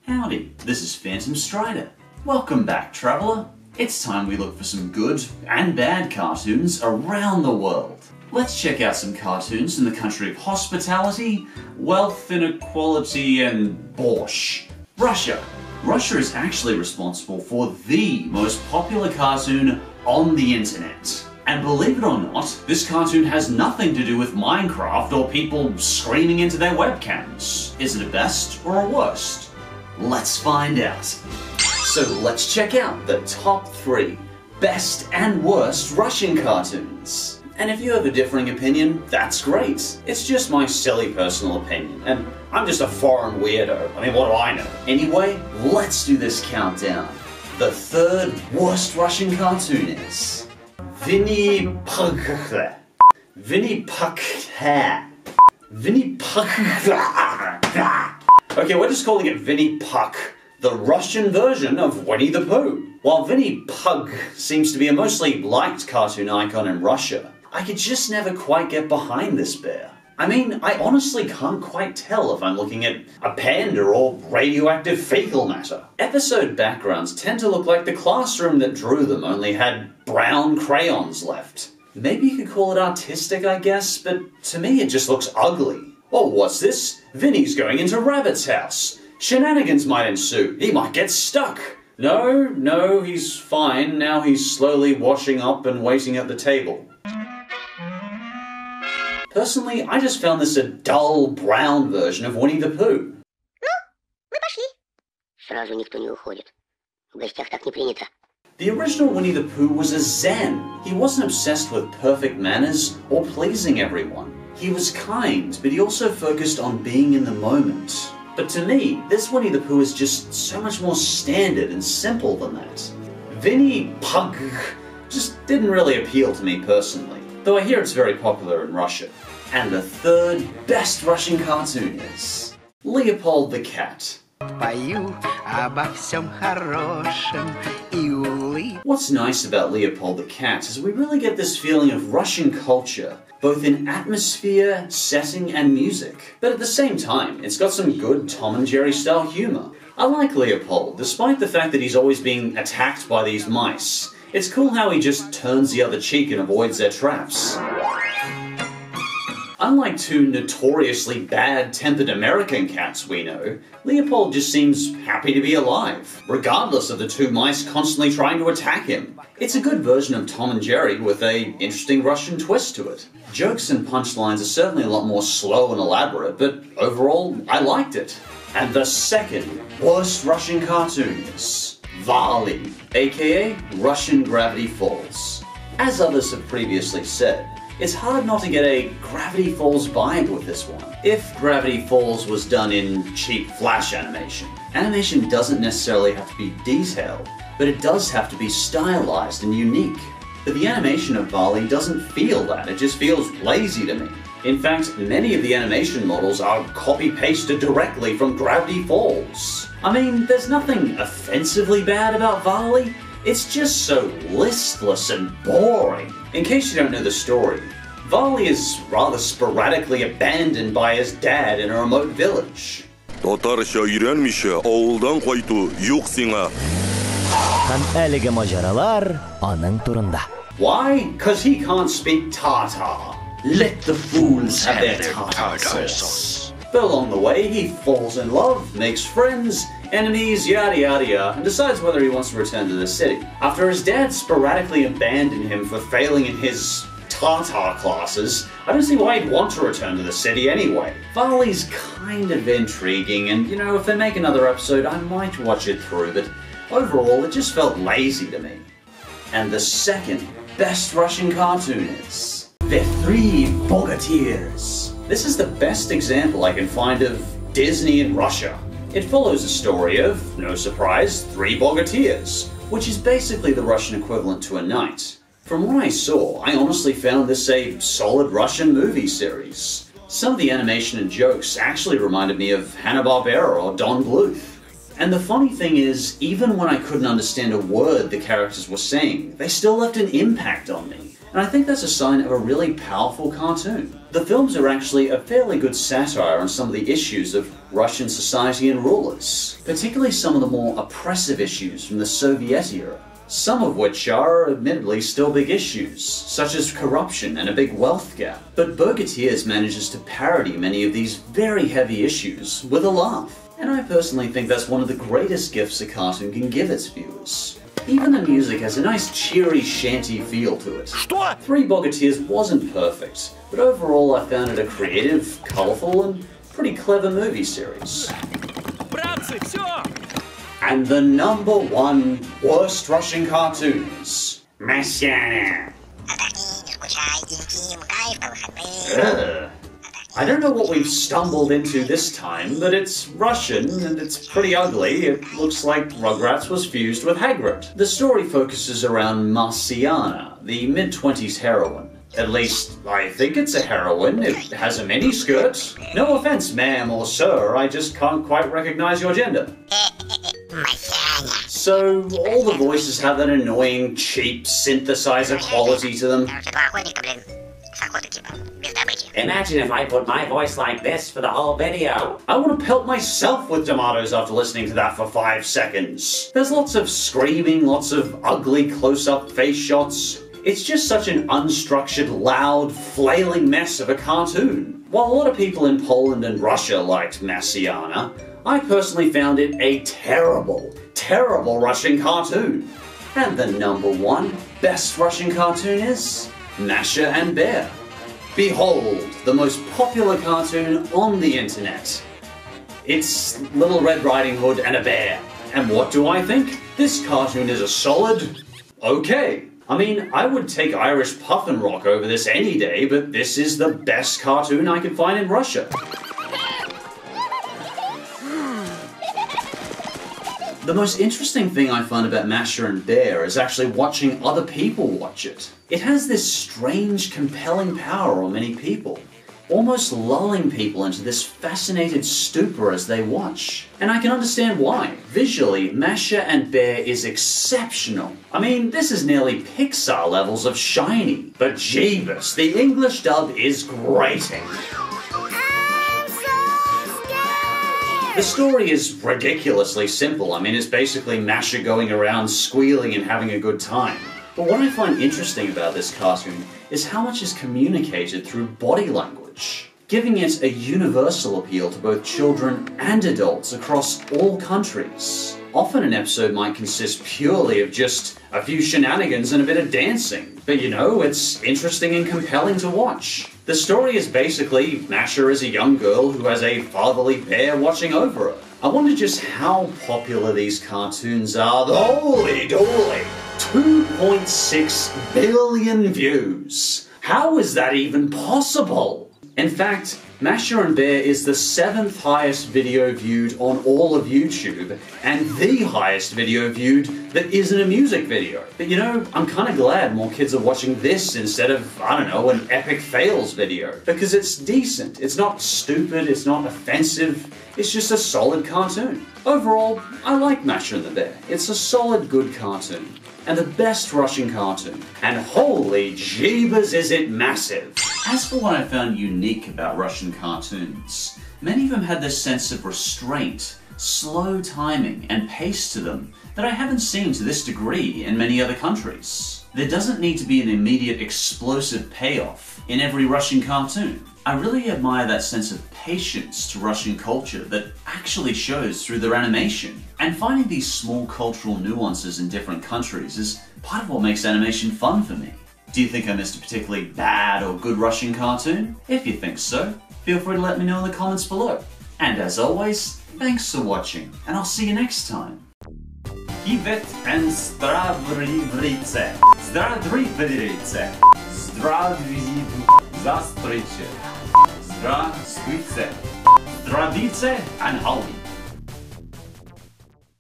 Howdy, this is LiveStrider. Welcome back, traveller. It's time we look for some good and bad cartoons around the world. Let's check out some cartoons in the country of hospitality, wealth inequality, and borscht. Russia. Russia is actually responsible for the most popular cartoon on the internet. And believe it or not, this cartoon has nothing to do with Minecraft or people screaming into their webcams. Is it a best or a worst? Let's find out. So let's check out the top 3 best and worst Russian cartoons. And if you have a differing opinion, that's great. It's just my silly personal opinion, and I'm just a foreign weirdo. I mean, what do I know? Anyway, let's do this countdown. The 3rd worst Russian cartoon is Vinny Pug. Vinny Pug. Vinny Pug. Okay, we're just calling it Vinny Puck, the Russian version of Winnie the Pooh. While Vinny Pug seems to be a mostly liked cartoon icon in Russia, I could just never quite get behind this bear. I mean, I honestly can't quite tell if I'm looking at a panda or radioactive fecal matter. Episode backgrounds tend to look like the classroom that drew them only had brown crayons left. Maybe you could call it artistic, I guess, but to me it just looks ugly. Oh, what's this? Vinny's going into Rabbit's house. Shenanigans might ensue. He might get stuck. No, he's fine. Now he's slowly washing up and waiting at the table. Personally, I just found this a dull, brown version of Winnie the Pooh. Мы пошли. Сразу никто не уходит. В гостях так не принято. The original Winnie the Pooh was a zen. He wasn't obsessed with perfect manners or pleasing everyone. He was kind, but he also focused on being in the moment. But to me, this Winnie the Pooh is just so much more standard and simple than that. Vinny Pug just didn't really appeal to me personally, though I hear it's very popular in Russia. And the 3rd best Russian cartoon is Leopold the Cat. What's nice about Leopold the Cat is we really get this feeling of Russian culture, both in atmosphere, setting, and music. But at the same time, it's got some good Tom and Jerry style humor. I like Leopold, despite the fact that he's always being attacked by these mice. It's cool how he just turns the other cheek and avoids their traps. Unlike 2 notoriously bad-tempered American cats we know, Leopold just seems happy to be alive, regardless of the 2 mice constantly trying to attack him. It's a good version of Tom and Jerry with an interesting Russian twist to it. Jokes and punchlines are certainly a lot more slow and elaborate, but overall, I liked it. And the 2nd worst Russian cartoon is Vali, aka Russian Gravity Falls. As others have previously said, it's hard not to get a Gravity Falls vibe with this one. If Gravity Falls was done in cheap flash animation, animation doesn't necessarily have to be detailed, but it does have to be stylized and unique. But the animation of Vali doesn't feel that, it just feels lazy to me. In fact, many of the animation models are copy-pasted directly from Gravity Falls. I mean, there's nothing offensively bad about Vali, it's just so listless and boring. In case you don't know the story, Vali is rather sporadically abandoned by his dad in a remote village. Татарча өйрәнмичә авылдан кайту юк сиңа. Һәм әлеге маҗаралар аның турында. Why? 'Cause he can't speak Tatar. Let the fools have their Tatar sauce. But along the way, he falls in love, makes friends, enemies, yada yada yada, and decides whether he wants to return to the city. After his dad sporadically abandoned him for failing in his Tatar classes, I don't see why he'd want to return to the city anyway. Vali's kind of intriguing, and you know, if they make another episode, I might watch it through, but overall, it just felt lazy to me. And the 2nd best Russian cartoon is The 3 Bogatirs. This is the best example I can find of Disney in Russia. It follows a story of, no surprise, 3 bogatirs, which is basically the Russian equivalent to a knight. From what I saw, I honestly found this a solid Russian movie series. Some of the animation and jokes actually reminded me of Hanna-Barbera or Don Bluth. And the funny thing is, even when I couldn't understand a word the characters were saying, they still left an impact on me. and I think that's a sign of a really powerful cartoon. The films are actually a fairly good satire on some of the issues of Russian society and rulers, particularly some of the more oppressive issues from the Soviet era, some of which are admittedly still big issues, such as corruption and a big wealth gap. But Bogatyrs manages to parody many of these very heavy issues with a laugh, and I personally think that's one of the greatest gifts a cartoon can give its viewers. Even the music has a nice cheery shanty feel to it. Что? Three Bogatyrs wasn't perfect, but overall I found it a creative, colourful, and pretty clever movie series. Братцы, всё! And the #1 worst Russian cartoons. Messiah. I don't know what we've stumbled into this time, but it's Russian and it's pretty ugly. It looks like Rugrats was fused with Hagrid. The story focuses around Marciana, the mid-20s heroine. At least, I think it's a heroine. It has a miniskirt. No offense, ma'am or sir, I just can't quite recognize your gender. So, all the voices have that annoying, cheap synthesizer quality to them. Imagine if I put my voice like this for the whole video. I want to pelt myself with tomatoes after listening to that for 5 seconds. There's lots of screaming, lots of ugly close-up face shots. It's just such an unstructured, loud, flailing mess of a cartoon. While a lot of people in Poland and Russia liked Marciana, I personally found it a terrible, terrible Russian cartoon. And the #1 best Russian cartoon is Masha and Bear. Behold, the most popular cartoon on the internet. It's Little Red Riding Hood and a bear. And what do I think? This cartoon is a solid okay. I mean, I would take Irish Puffin Rock over this any day, but this is the best cartoon I can find in Russia. The most interesting thing I find about Masha and Bear is actually watching other people watch it. It has this strange, compelling power on many people, almost lulling people into this fascinated stupor as they watch. And I can understand why. Visually, Masha and Bear is exceptional. I mean, this is nearly Pixar levels of shiny. But Jeebus, the English dub is grating. The story is ridiculously simple. I mean, it's basically Masha going around squealing and having a good time. But what I find interesting about this cartoon is how much is communicated through body language, giving it a universal appeal to both children and adults across all countries. Often an episode might consist purely of just a few shenanigans and a bit of dancing, but you know, it's interesting and compelling to watch. The story is basically Masha as a young girl who has a fatherly bear watching over her. I wonder just how popular these cartoons are. Holy dooly! 2.6 billion views. How is that even possible? In fact, Masha and Bear is the 7th highest video viewed on all of YouTube, and the highest video viewed that isn't a music video. But you know, I'm kind of glad more kids are watching this instead of, I don't know, an epic fails video. Because it's decent, it's not stupid, it's not offensive, it's just a solid cartoon. Overall, I like Masha and the Bear. It's a solid, good cartoon. And the best Russian cartoon. And holy jeebus is it massive! As for what I found unique about Russian cartoons, many of them had this sense of restraint, slow timing, and pace to them that I haven't seen to this degree in many other countries. There doesn't need to be an immediate explosive payoff in every Russian cartoon. I really admire that sense of patience to Russian culture that actually shows through their animation. And finding these small cultural nuances in different countries is part of what makes animation fun for me. Do you think I missed a particularly bad or good Russian cartoon? If you think so, feel free to let me know in the comments below. And as always, thanks for watching, and I'll see you next time. Kivet and Zdravrice. Zdravrice. Zdravrice. Здравствуйте, Здравиce and Howie.